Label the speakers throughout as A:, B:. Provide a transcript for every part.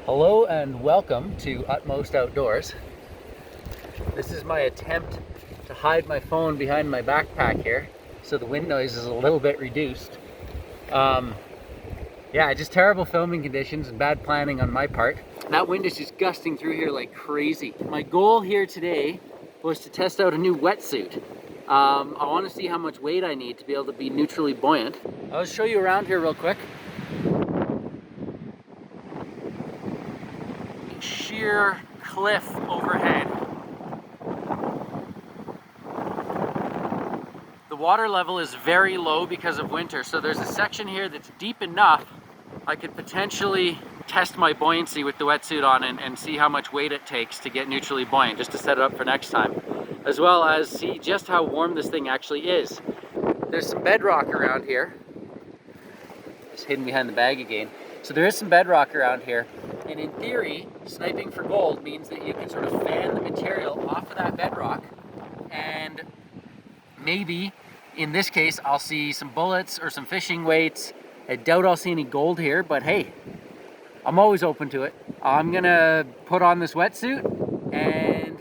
A: Hello and welcome to Utmost Outdoors. This is my attempt to hide my phone behind my backpack here, so the wind noise is a little bit reduced. Yeah, just terrible filming conditions and bad planning on my part. That wind is just gusting through here like crazy. My goal here today was to test out a new wetsuit. I want to see how much weight I need to be able to be neutrally buoyant. I'll show you around here real quick. Sheer cliff overhead. The water level is very low because of winter, so there's a section here that's deep enough I could potentially test my buoyancy with the wetsuit on and see how much weight it takes to get neutrally buoyant, just to set it up for next time, as well as see just how warm this thing actually is. There's some bedrock around here. It's hidden behind the bag again. So there is some bedrock around here, and in theory, sniping for gold means that you can sort of fan the material off of that bedrock, and maybe, in this case, I'll see some bullets or some fishing weights. I doubt I'll see any gold here, but hey, I'm always open to it. I'm gonna put on this wetsuit, and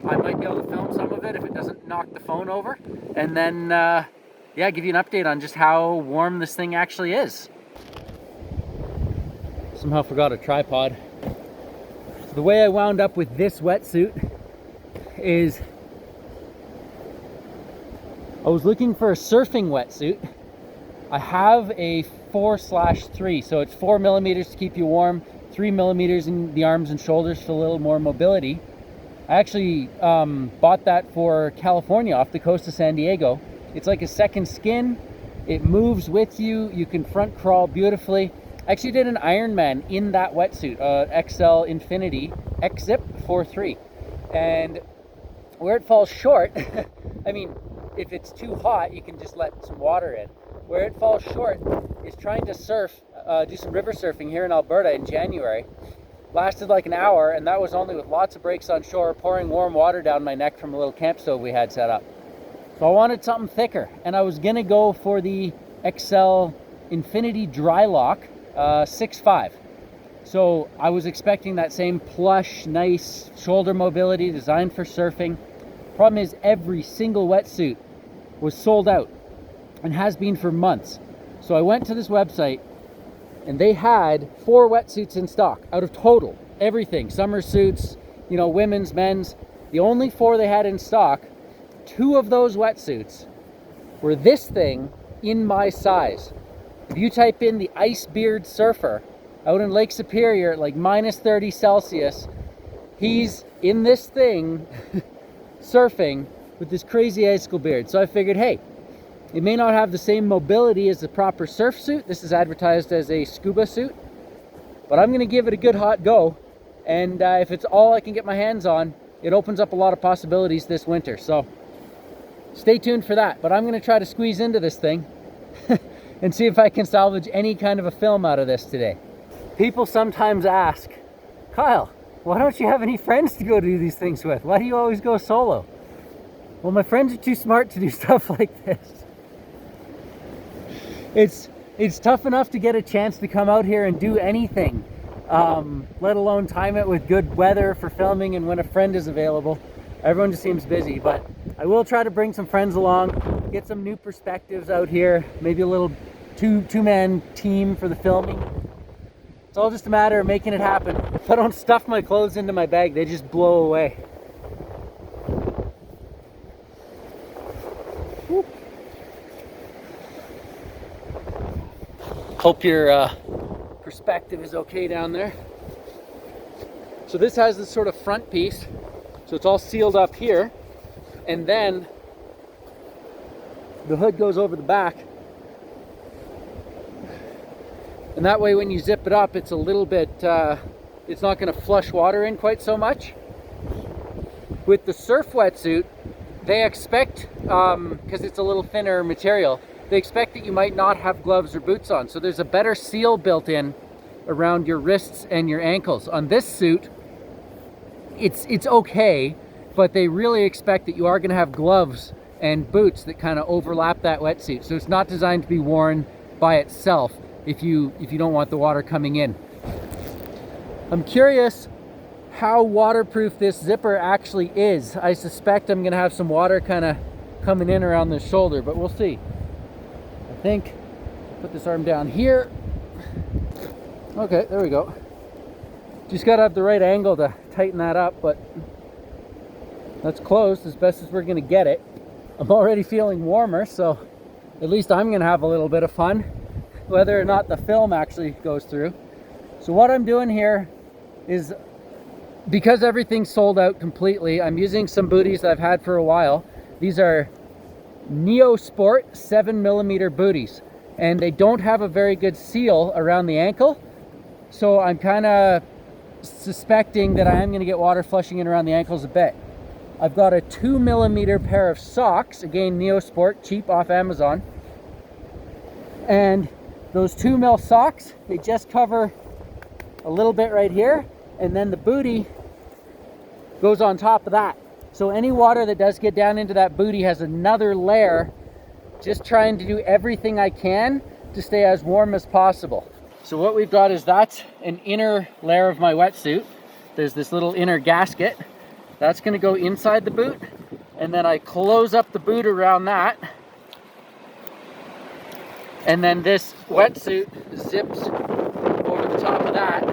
A: I might be able to film some of it if it doesn't knock the phone over, and then, yeah, give you an update on just how warm this thing actually is. Somehow forgot a tripod. So the way I wound up with this wetsuit is I was looking for a surfing wetsuit. I have a 4/3, so it's 4 millimeters to keep you warm, 3 millimeters in the arms and shoulders for a little more mobility. I actually bought that for California off the coast of San Diego. It's like a second skin. It moves with you. You can front crawl beautifully. I actually did an Ironman in that wetsuit, XL Infinity X-Zip 4.3. And where it falls short, I mean, if it's too hot, you can just let some water in. Where it falls short is trying to surf, do some river surfing here in Alberta in January. Lasted like an hour, and that was only with lots of breaks on shore, pouring warm water down my neck from a little camp stove we had set up. So I wanted something thicker, and I was gonna go for the XL Infinity Dry Lock 6.5. So I was expecting that same plush, nice shoulder mobility designed for surfing. Problem is, every single wetsuit was sold out and has been for months. So I went to this website and they had 4 wetsuits in stock out of total, everything, summer suits, you know, women's, men's. The only 4 they had in stock, 2 of those wetsuits were this thing in my size. If you type in the Ice Beard Surfer out in Lake Superior at like minus 30 Celsius, he's in this thing surfing with this crazy icicle beard. So I figured, hey, it may not have the same mobility as the proper surf suit. This is advertised as a scuba suit, but I'm gonna give it a good hot go. And if it's all I can get my hands on, it opens up a lot of possibilities this winter. So stay tuned for that. But I'm gonna try to squeeze into this thing and see if I can salvage any kind of a film out of this today. People sometimes ask, Kyle, why don't you have any friends to go do these things with? Why do you always go solo? Well, my friends are too smart to do stuff like this. It's tough enough to get a chance to come out here and do anything, let alone time it with good weather for filming and when a friend is available. Everyone just seems busy, but I will try to bring some friends along, get some new perspectives out here, maybe a little two-man team for the filming. It's all just a matter of making it happen. If I don't stuff my clothes into my bag, they just blow away. Woo. Hope your perspective is okay down there. So this has this sort of front piece. So it's all sealed up here, and then the hood goes over the back, and that way when you zip it up, it's a little bit, it's not going to flush water in quite so much. With the surf wetsuit, they expect, because it's a little thinner material, they expect that you might not have gloves or boots on, so there's a better seal built in around your wrists and your ankles. On this suit, it's okay, but they really expect that you are going to have gloves and boots that kind of overlap that wetsuit. So it's not designed to be worn by itself if you don't want the water coming in. I'm curious how waterproof this zipper actually is. I suspect I'm gonna have some water kind of coming in around the shoulder, but we'll see. I think, put this arm down here. Okay, there we go. Just gotta have the right angle to tighten that up, but that's close as best as we're gonna get it. I'm already feeling warmer, so at least I'm gonna have a little bit of fun, whether or not the film actually goes through. So what I'm doing here is, because everything's sold out completely, I'm using some booties that I've had for a while. These are Neosport 7mm booties, and they don't have a very good seal around the ankle. So I'm kind of suspecting that I am going to get water flushing in around the ankles a bit. I've got a 2mm pair of socks, again Neosport, cheap off Amazon. And those 2mm socks, they just cover a little bit right here, and then the booty goes on top of that. So any water that does get down into that booty has another layer, just trying to do everything I can to stay as warm as possible. So what we've got is, that's an inner layer of my wetsuit. There's this little inner gasket. That's gonna go inside the boot, and then I close up the boot around that. And then this wetsuit zips over the top of that.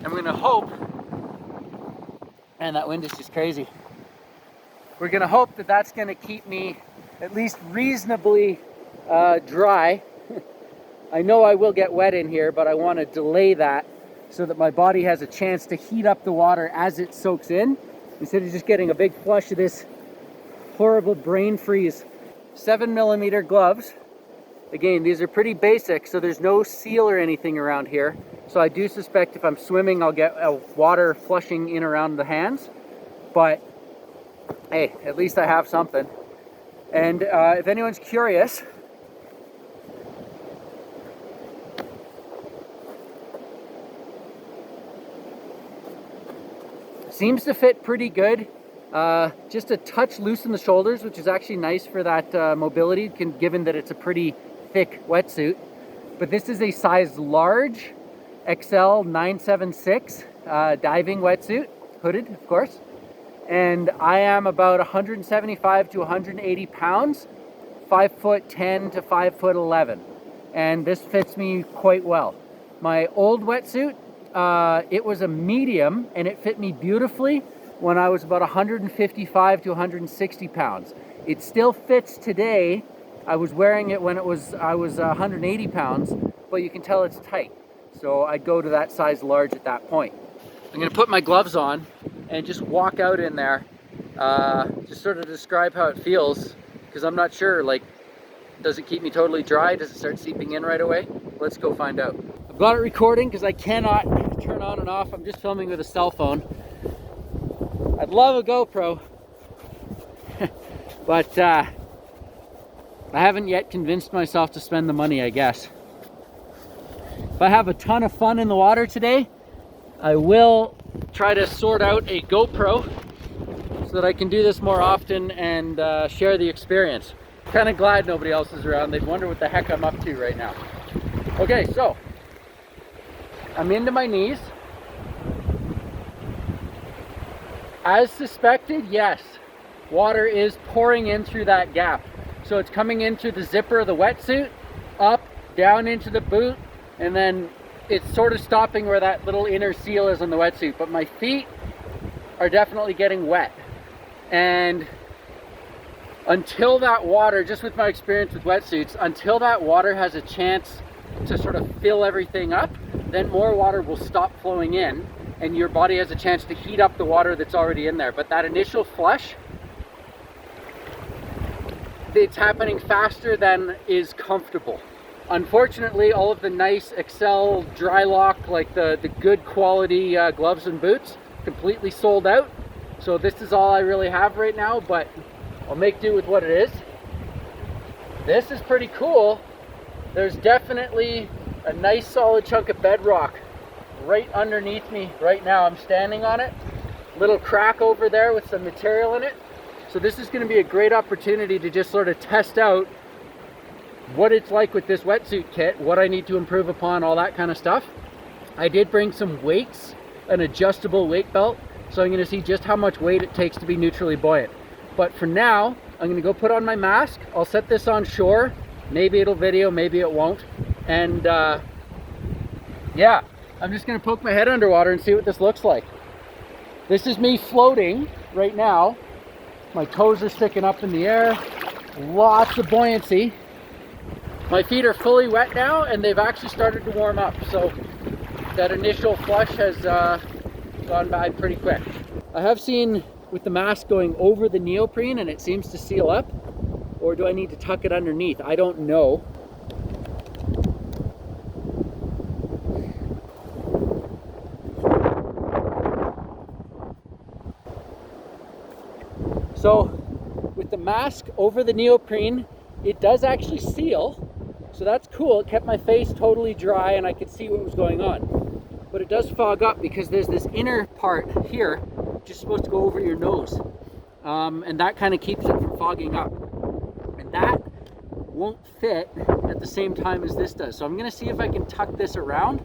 A: I'm gonna hope, man, that wind is just crazy. We're gonna hope that that's gonna keep me at least reasonably dry. I know I will get wet in here, but I want to delay that so that my body has a chance to heat up the water as it soaks in, instead of just getting a big flush of this horrible brain freeze. 7mm gloves. Again, these are pretty basic, so there's no seal or anything around here. So I do suspect if I'm swimming, I'll get water flushing in around the hands. But hey, at least I have something. And if anyone's curious, seems to fit pretty good. Just a touch loose in the shoulders, which is actually nice for that mobility, given that it's a pretty thick wetsuit. But this is a size large XL 976 diving wetsuit, hooded of course. And I am about 175 to 180 pounds, 5'10" to 5'11", and this fits me quite well. My old wetsuit, it was a medium, and it fit me beautifully when I was about 155 to 160 pounds. It still fits today. I was wearing it when I was 180 pounds, but you can tell it's tight. So I'd go to that size large at that point. I'm gonna put my gloves on and just walk out in there, just sort of describe how it feels, because I'm not sure, like, does it keep me totally dry? Does it start seeping in right away? Let's go find out. I've got it recording because I cannot turn on and off. I'm just filming with a cell phone. I'd love a GoPro, but I haven't yet convinced myself to spend the money, I guess. If I have a ton of fun in the water today, I will try to sort out a GoPro so that I can do this more often and share the experience. Kind of glad nobody else is around. They'd wonder what the heck I'm up to right now. Okay, so I'm into my knees. As suspected, yes, water is pouring in through that gap. So it's coming in through the zipper of the wetsuit, up, down into the boot, and then it's sort of stopping where that little inner seal is on the wetsuit. But my feet are definitely getting wet. And until that water, just with my experience with wetsuits, until that water has a chance to sort of fill everything up, then more water will stop flowing in, and your body has a chance to heat up the water that's already in there. But that initial flush, it's happening faster than is comfortable. Unfortunately, all of the nice Xcel dry lock, like the good quality gloves and boots, completely sold out. So this is all I really have right now, but I'll make do with what it is. This is pretty cool. There's definitely a nice solid chunk of bedrock right underneath me right now. I'm standing on it. Little crack over there with some material in it. So this is going to be a great opportunity to just sort of test out what it's like with this wetsuit kit, what I need to improve upon, all that kind of stuff. I did bring some weights, an adjustable weight belt, so I'm going to see just how much weight it takes to be neutrally buoyant. But for now, I'm going to go put on my mask. I'll set this on shore. Maybe it'll video, maybe it won't. And yeah, I'm just going to poke my head underwater and see what this looks like. This is me floating right now. My toes are sticking up in the air. Lots of buoyancy. My feet are fully wet now, and they've actually started to warm up. So that initial flush has gone by pretty quick. I have seen with the mask going over the neoprene and it seems to seal up, or do I need to tuck it underneath? I don't know. So with the mask over the neoprene, it does actually seal. So that's cool. It kept my face totally dry and I could see what was going on. But it does fog up because there's this inner part here, which is supposed to go over your nose. And that kind of keeps it from fogging up. And that won't fit at the same time as this does. So I'm gonna see if I can tuck this around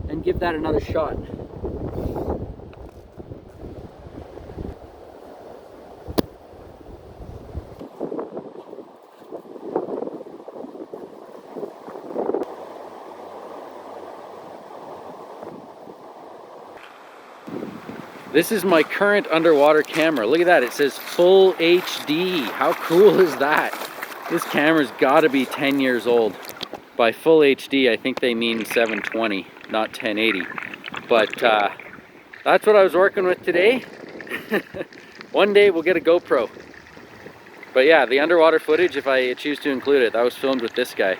A: and give that another shot. This is my current underwater camera. Look at that, it says full HD. How cool is that? This camera's gotta be 10 years old. By full HD, I think they mean 720, not 1080. But that's what I was working with today. One day we'll get a GoPro. But yeah, the underwater footage, if I choose to include it, that was filmed with this guy.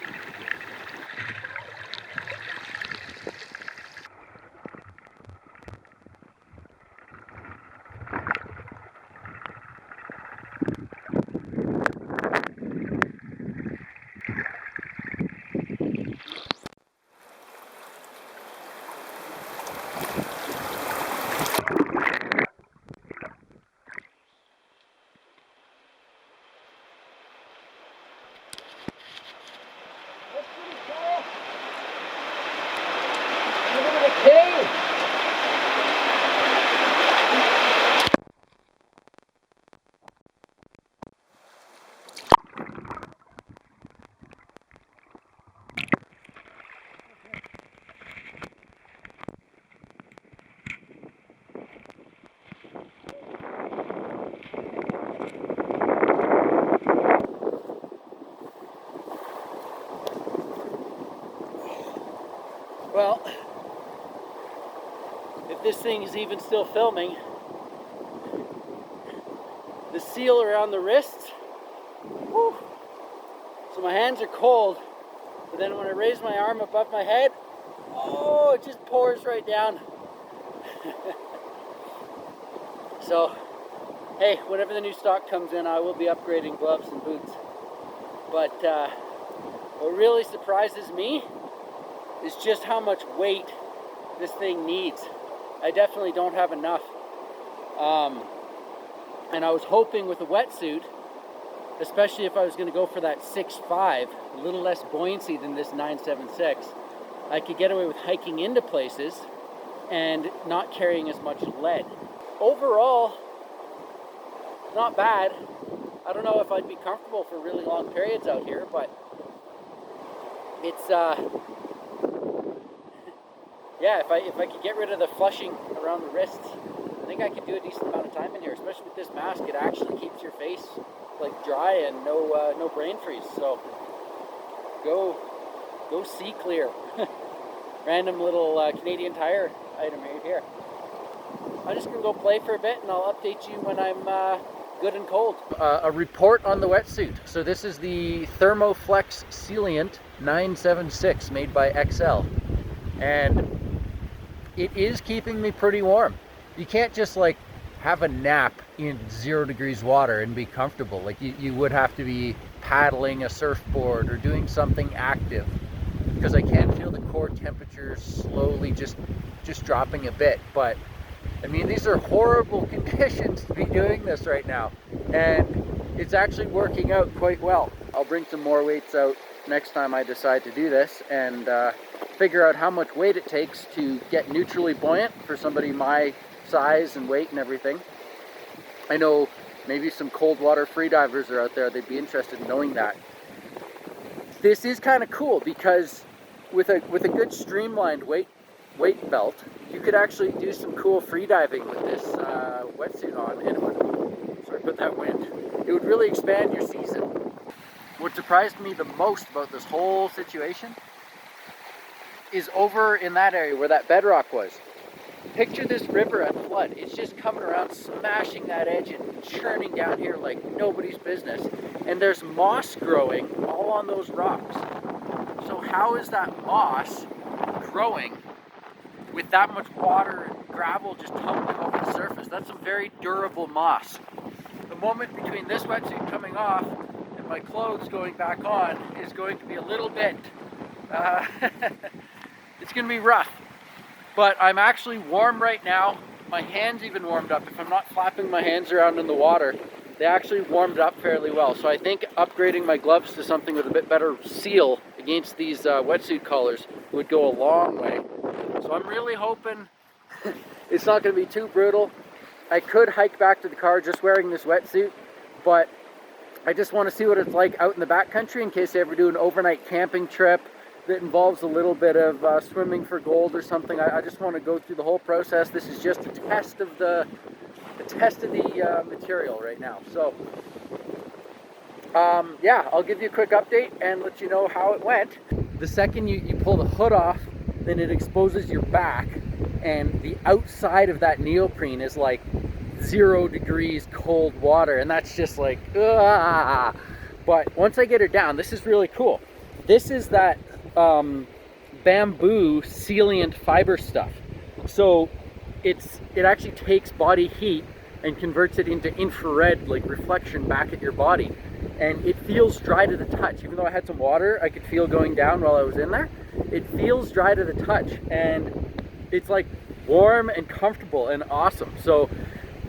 A: Well, if this thing is even still filming, the seal around the wrists, whew, so my hands are cold, but then when I raise my arm above my head, oh, it just pours right down. So, hey, whenever the new stock comes in, I will be upgrading gloves and boots. But what really surprises me is just how much weight this thing needs. I definitely don't have enough. And I was hoping with a wetsuit, especially if I was going to go for that 6.5, a little less buoyancy than this 9.76, I could get away with hiking into places and not carrying as much lead. Overall, not bad. I don't know if I'd be comfortable for really long periods out here, but it's yeah, if I could get rid of the flushing around the wrists, I think I could do a decent amount of time in here, especially with this mask. It actually keeps your face like dry and no brain freeze. So go see clear. Random little Canadian Tire item right here. I'm just gonna go play for a bit and I'll update you when I'm good and cold. A report on the wetsuit. So this is the Thermoflex Sealant 976 made by Xcel, and it is keeping me pretty warm. You can't just like have a nap in 0 degrees water and be comfortable. Like you would have to be paddling a surfboard or doing something active, because I can feel the core temperature slowly just dropping a bit. But I mean, these are horrible conditions to be doing this right now, and it's actually working out quite well. I'll bring some more weights out next time I decide to do this, and figure out how much weight it takes to get neutrally buoyant for somebody my size and weight and everything. I know maybe some cold water freedivers are out there, they'd be interested in knowing that. This is kind of cool because with a good streamlined weight belt, you could actually do some cool freediving with this wetsuit on, and it would, sorry about that wind, it would really expand your season. What surprised me the most about this whole situation is over in that area where that bedrock was. Picture this river at flood. It's just coming around, smashing that edge and churning down here like nobody's business. And there's moss growing all on those rocks. So how is that moss growing with that much water and gravel just tumbling over the surface? That's some very durable moss. The moment between this wetsuit coming off and my clothes going back on is going to be a little bit, it's going to be rough. But I'm actually warm right now. My hands even warmed up. If I'm not flapping my hands around in the water, they actually warmed up fairly well. So I think upgrading my gloves to something with a bit better seal against these wetsuit collars would go a long way. So I'm really hoping it's not going to be too brutal. I could hike back to the car just wearing this wetsuit, but I just want to see what it's like out in the backcountry in case I ever do an overnight camping trip that involves a little bit of swimming for gold or something. I just want to go through the whole process. This is just a test of the material right now. So yeah, I'll give you a quick update and let you know how it went. The second you pull the hood off, then it exposes your back, and the outside of that neoprene is like 0 degrees cold water, and that's just like, ugh. But once I get it down, this is really cool. This is that bamboo sealant fiber stuff. So it actually takes body heat and converts it into infrared like reflection back at your body, and it feels dry to the touch. Even though I had some water I could feel going down while I was in there, it feels dry to the touch, and it's like warm and comfortable and awesome. So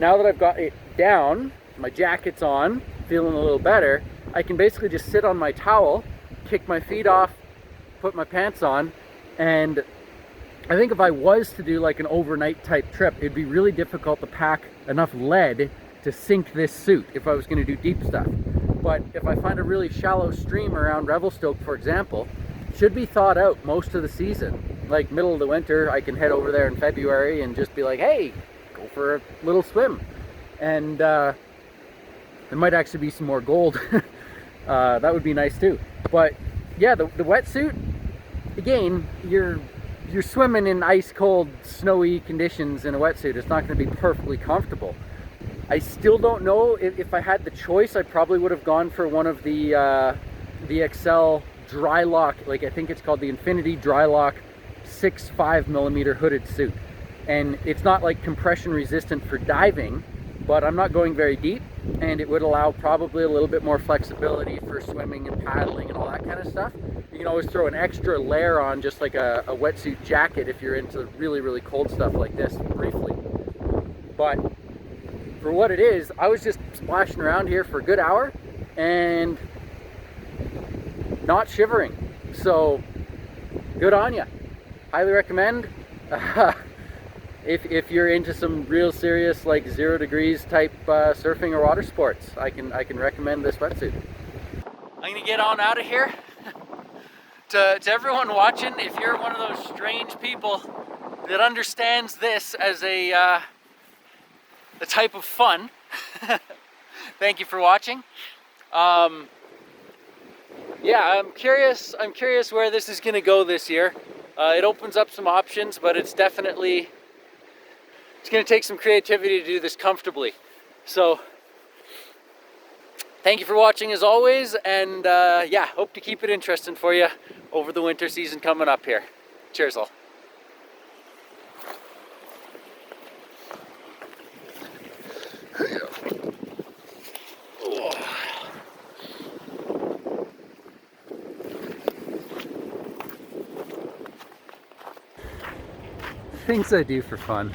A: now that I've got it down, my jacket's on, feeling a little better, I can basically just sit on my towel, kick my feet off, put my pants on, and I think if I was to do like an overnight type trip, it'd be really difficult to pack enough lead to sink this suit if I was going to do deep stuff. But if I find a really shallow stream around Revelstoke, for example, should be thawed out most of the season. Like middle of the winter, I can head over there in February and just be like, hey, go for a little swim. And there might actually be some more gold. That would be nice too. But yeah, the wetsuit, again, you're swimming in ice cold, snowy conditions in a wetsuit. It's not going to be perfectly comfortable. I still don't know if I had the choice. I probably would have gone for one of the Xcel dry lock, like I think it's called the Infinity Dry Lock 6.5mm hooded suit. And it's not like compression resistant for diving, but I'm not going very deep, and it would allow probably a little bit more flexibility for swimming and paddling and all that kind of stuff. You can always throw an extra layer on, just like a wetsuit jacket if you're into really, really cold stuff like this, briefly. But for what it is, I was just splashing around here for a good hour and not shivering. So good on you. Highly recommend. If you're into some real serious like 0 degrees type surfing or water sports, I can recommend this wetsuit. I'm gonna get on out of here. To everyone watching, if you're one of those strange people that understands this as a type of fun, thank you for watching. Yeah, I'm curious where this is gonna go this year. It opens up some options, but it's definitely, it's going to take some creativity to do this comfortably. So thank you for watching as always, and yeah, hope to keep it interesting for you over the winter season coming up here. Cheers all. Things I do for fun.